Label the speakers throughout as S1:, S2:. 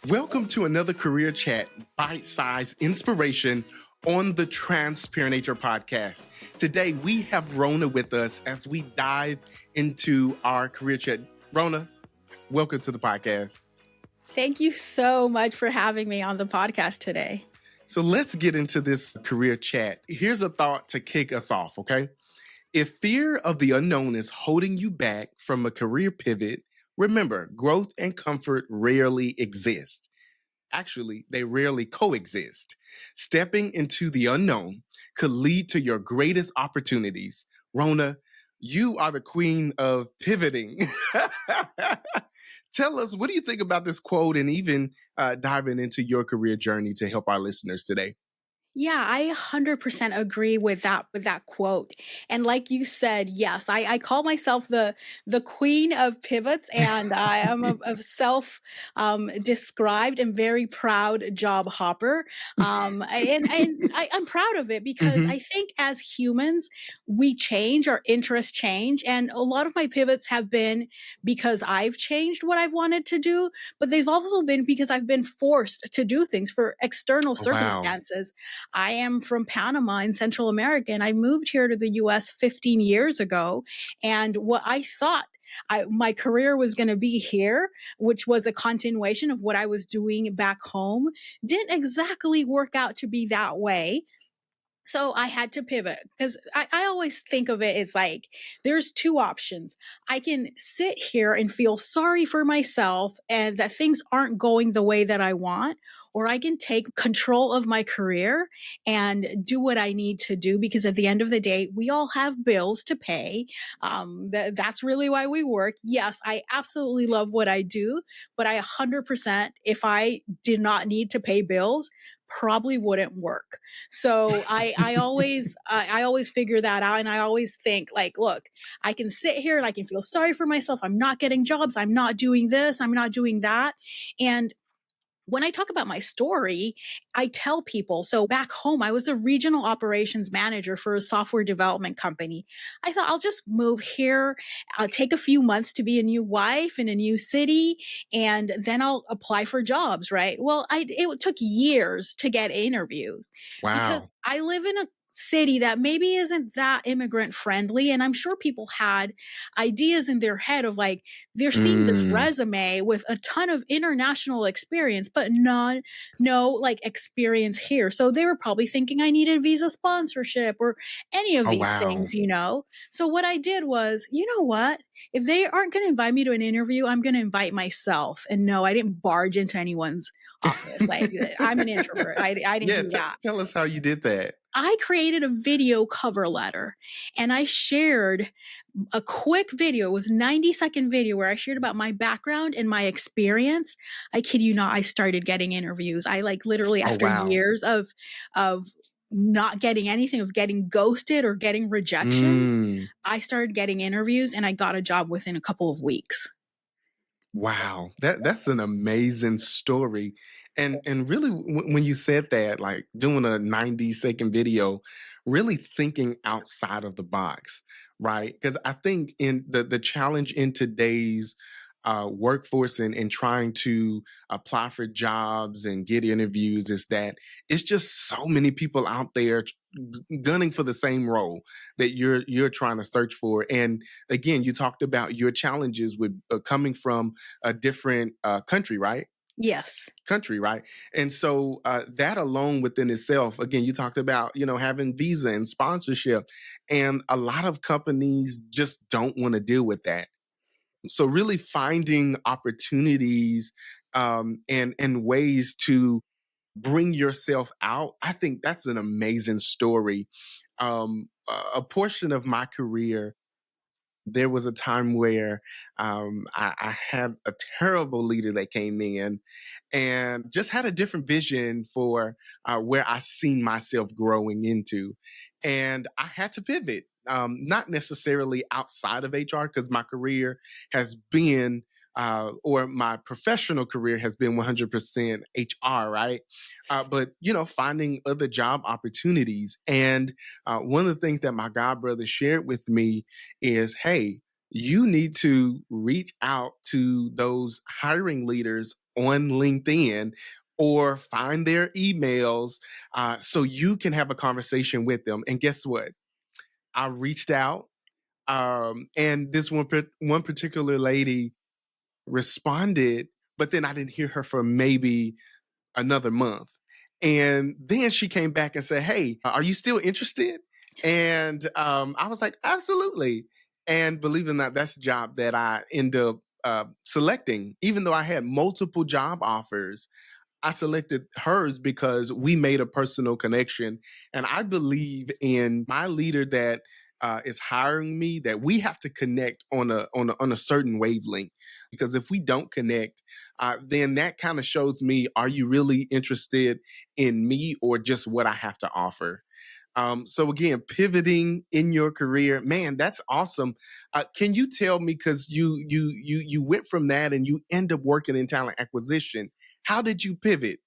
S1: Welcome to another Career Chat, bite-sized inspiration on the Transparent Nature podcast. Today, we have Rhona with us as we dive into our Career Chat. Rhona, welcome to the podcast.
S2: Thank you so much for having me on the podcast today.
S1: So let's get into this Career Chat. Here's a thought to kick us off, okay? If fear of the unknown is holding you back from a career pivot, remember, growth and comfort rarely exist. Actually, they rarely coexist. Stepping into the unknown could lead to your greatest opportunities. Rhona, you are the queen of pivoting. Tell us, what do you think about this quote and even diving into your career journey to help our listeners today?
S2: Yeah, I 100% agree with that quote. And like you said, yes, I call myself the queen of pivots, and I am a self described and very proud job hopper. I'm proud of it because
S1: Mm-hmm.
S2: I think as humans, we change, our interests change. And a lot of my pivots have been because I've changed what I've wanted to do, but they've also been because I've been forced to do things for external
S1: Oh, wow.
S2: circumstances. I am from Panama in Central America, and I moved here to the US 15 years ago. And what I thought my career was going to be here, which was a continuation of what I was doing back home, didn't exactly work out to be that way. So I had to pivot because I always think of it as like there's two options. I can sit here and feel sorry for myself and that things aren't going the way that I want, or I can take control of my career and do what I need to do because at the end of the day, we all have bills to pay. That's really why we work. Yes, I absolutely love what I do, but I 100%, if I did not need to pay bills, probably wouldn't work. So I always figure that out. And I always think like, look, I can sit here and I can feel sorry for myself. I'm not getting jobs. I'm not doing this. I'm not doing that. And when I talk about my story, I tell people, so back home, I was a regional operations manager for a software development company. I thought I'll just move here. I'll take a few months to be a new wife in a new city, and then I'll apply for jobs, right? Well, it took years to get interviews because
S1: Wow.
S2: I live in a city that maybe isn't that immigrant friendly. And I'm sure people had ideas in their head of like, they're seeing this
S1: Mm.
S2: resume with a ton of international experience, but no like experience here. So they were probably thinking I needed visa sponsorship or any of
S1: Oh,
S2: these
S1: wow.
S2: things. So what I did was, you know what? If they aren't going to invite me to an interview, I'm going to invite myself. And no, I didn't barge into anyone's office. Like I'm an introvert. I didn't
S1: Yeah,
S2: do that.
S1: tell us how you did that.
S2: I created a video cover letter and I shared a quick video. It was a 90-second video where I shared about my background and my experience. I kid you not, I started getting interviews. I like literally
S1: Oh,
S2: after
S1: wow.
S2: years of not getting anything, of getting ghosted or getting rejection,
S1: Mm.
S2: I started getting interviews and I got a job within a couple of weeks.
S1: Wow, that's an amazing story. And really when you said that, like doing a 90-second video, really thinking outside of the box, right? Because I think in the challenge in today's workforce and trying to apply for jobs and get interviews is that it's just so many people out there gunning for the same role that you're trying to search for. And again, you talked about your challenges with coming from a different country, right?
S2: Yes.
S1: Country, right? And so that alone within itself, again, you talked about, having visa and sponsorship, and a lot of companies just don't want to deal with that. So really finding opportunities and ways to bring yourself out, I think that's an amazing story. A portion of my career, there was a time where I had a terrible leader that came in and just had a different vision for where I seen myself growing into. And I had to pivot, not necessarily outside of HR, because my career has been, or my professional career has been 100% HR, right? But, finding other job opportunities. And one of the things that my god brother shared with me is, hey, you need to reach out to those hiring leaders on LinkedIn or find their emails so you can have a conversation with them. And guess what? I reached out, and this one particular lady responded, but then I didn't hear her for maybe another month. And then she came back and said, "Hey, are you still interested?" And I was like, "Absolutely." And believe it or not, that's a job that I end up selecting, even though I had multiple job offers. I selected hers because we made a personal connection. And I believe in my leader that is hiring me, that we have to connect on a certain wavelength. Because if we don't connect, then that kind of shows me, are you really interested in me or just what I have to offer? So again, pivoting in your career, man, that's awesome. Can you tell me, because you went from that and you end up working in talent acquisition? How did you pivot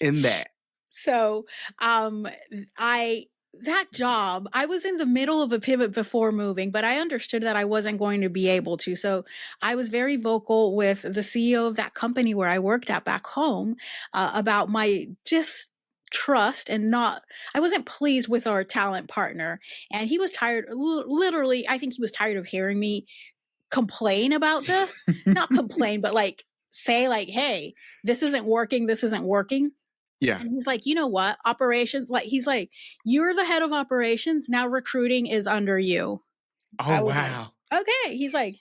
S1: in that?
S2: So, I that job, I was in the middle of a pivot before moving, but I understood that I wasn't going to be able to. So, I was very vocal with the CEO of that company where I worked at back home about my distrust and not, I wasn't pleased with our talent partner. And he was tired, literally, I think he was tired of hearing me complain about this. Not complain, but like say, like, hey, this isn't working. This isn't working.
S1: Yeah.
S2: And he's like, you know what? Operations, like, he's like, you're the head of operations. Now recruiting is under you.
S1: Oh
S2: I was like,
S1: wow.
S2: okay. He's like,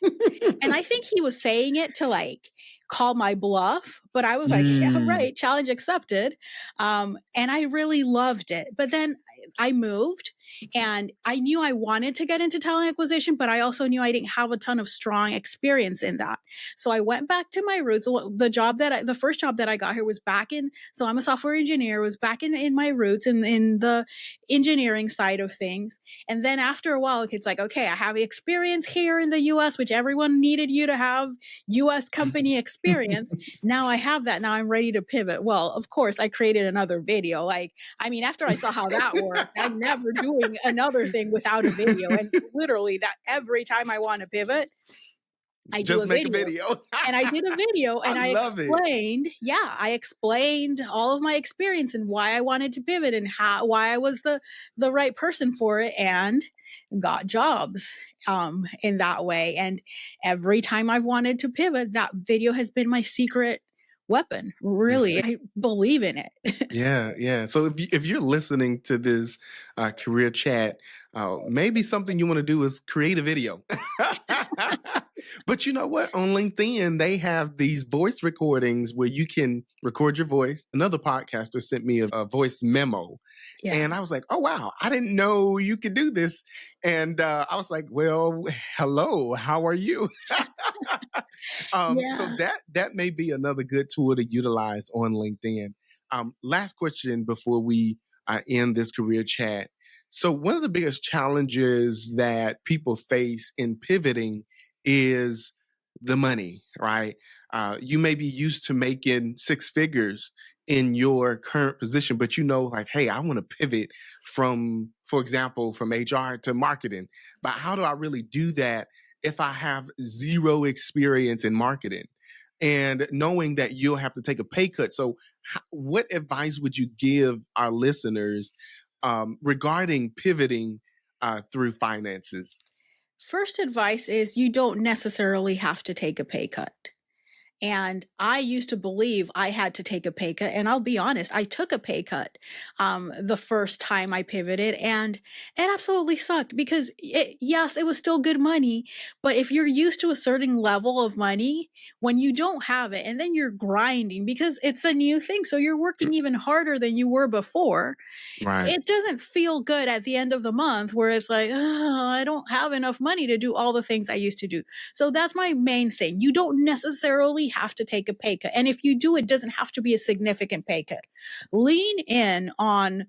S2: and I think he was saying it to like call my bluff, but I was like, yeah,
S1: Mm,
S2: right. Challenge accepted. And I really loved it. But then I moved and I knew I wanted to get into talent acquisition, but I also knew I didn't have a ton of strong experience in that. So I went back to my roots. The first job that I got here was back in, so I'm a software engineer, was back in my roots in the engineering side of things. And then after a while, it's like, okay, I have experience here in the US, which everyone needed you to have US company experience. Now I have that. Now I'm ready to pivot. Well, of course, I created another video. Like, I mean, after I saw how that worked, I'm never doing another thing without a video. And literally, that every time I want to pivot, I do
S1: just
S2: a
S1: make a
S2: video.
S1: video.
S2: And I did a video
S1: I
S2: and
S1: love it.
S2: I explained all of my experience and why I wanted to pivot and why I was the right person for it, and got jobs in that way. And every time I've wanted to pivot, that video has been my secret weapon. Really, I believe in it.
S1: Yeah, yeah. So if you're listening to this career chat, maybe something you want to do is create a video. But you know what? On LinkedIn, they have these voice recordings where you can record your voice. Another podcaster sent me a voice memo,
S2: Yeah.
S1: and I was like, "Oh wow, I didn't know you could do this." And I was like, "Well, hello, how are you?" So
S2: Yeah.
S1: that may be another good tool to utilize on LinkedIn. Last question before we end this career chat. So one of the biggest challenges that people face in pivoting is the money, right? You may be used to making six figures in your current position, but you know, like, hey, I want to pivot from, for example, from HR to marketing. But how do I really do that if I have zero experience in marketing? And knowing that you'll have to take a pay cut. So, what advice would you give our listeners regarding pivoting through finances?
S2: First advice is you don't necessarily have to take a pay cut. And I used to believe I had to take a pay cut. And I'll be honest, I took a pay cut the first time I pivoted, and it absolutely sucked because, yes, it was still good money. But if you're used to a certain level of money, when you don't have it, and then you're grinding because it's a new thing, so you're working even harder than you were before,
S1: Right.
S2: it doesn't feel good at the end of the month where it's like, oh, I don't have enough money to do all the things I used to do. So that's my main thing. You don't necessarily have to take a pay cut. And if you do, it doesn't have to be a significant pay cut. Lean in on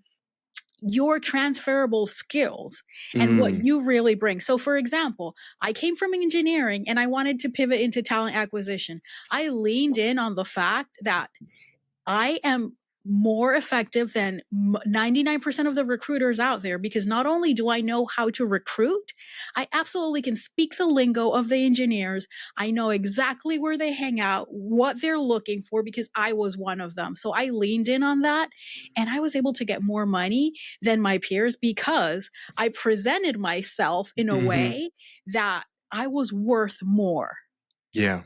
S2: your transferable skills and what
S1: Mm,
S2: you really bring. So, for example, I came from engineering and I wanted to pivot into talent acquisition. I leaned in on the fact that I am more effective than 99% of the recruiters out there, because not only do I know how to recruit, I absolutely can speak the lingo of the engineers. I know exactly where they hang out, what they're looking for, because I was one of them. So I leaned in on that, and I was able to get more money than my peers because I presented myself in a way that I was worth more.
S1: Yeah.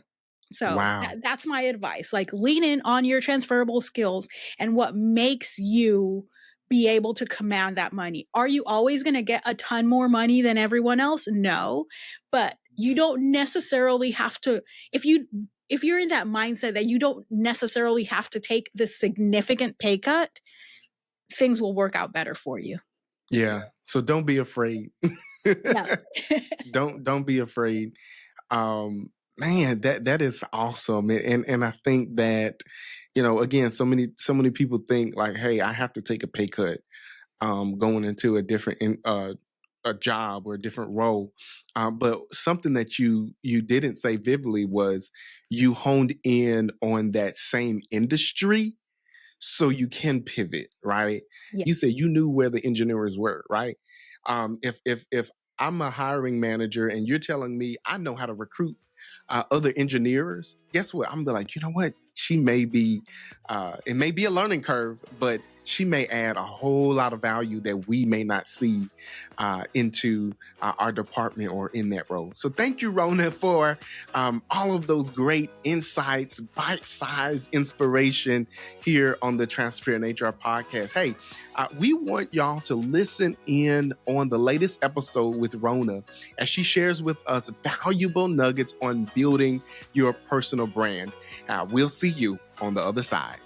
S2: So
S1: Wow.
S2: that's my advice. Like, lean in on your transferable skills and what makes you be able to command that money. Are you always going to get a ton more money than everyone else? No, but you don't necessarily have to, if you're in that mindset that you don't necessarily have to take the significant pay cut, things will work out better for you.
S1: Yeah. So don't be afraid.
S2: Yes.
S1: Don't be afraid. Man, that is awesome. And I think that, again, so many people think like, hey, I have to take a pay cut going into a different a job or a different role. But something that you didn't say vividly was you honed in on that same industry so you can pivot, right?
S2: Yeah.
S1: You said you knew where the engineers were, right? If I'm a hiring manager and you're telling me I know how to recruit other engineers, guess what? I'm gonna be like, you know what? She may be, it may be a learning curve, but she may add a whole lot of value that we may not see into our department or in that role. So thank you, Rhona, for all of those great insights, bite-sized inspiration here on the Transparent HR podcast. Hey, we want y'all to listen in on the latest episode with Rhona as she shares with us valuable nuggets on building your personal brand. We'll see you on the other side.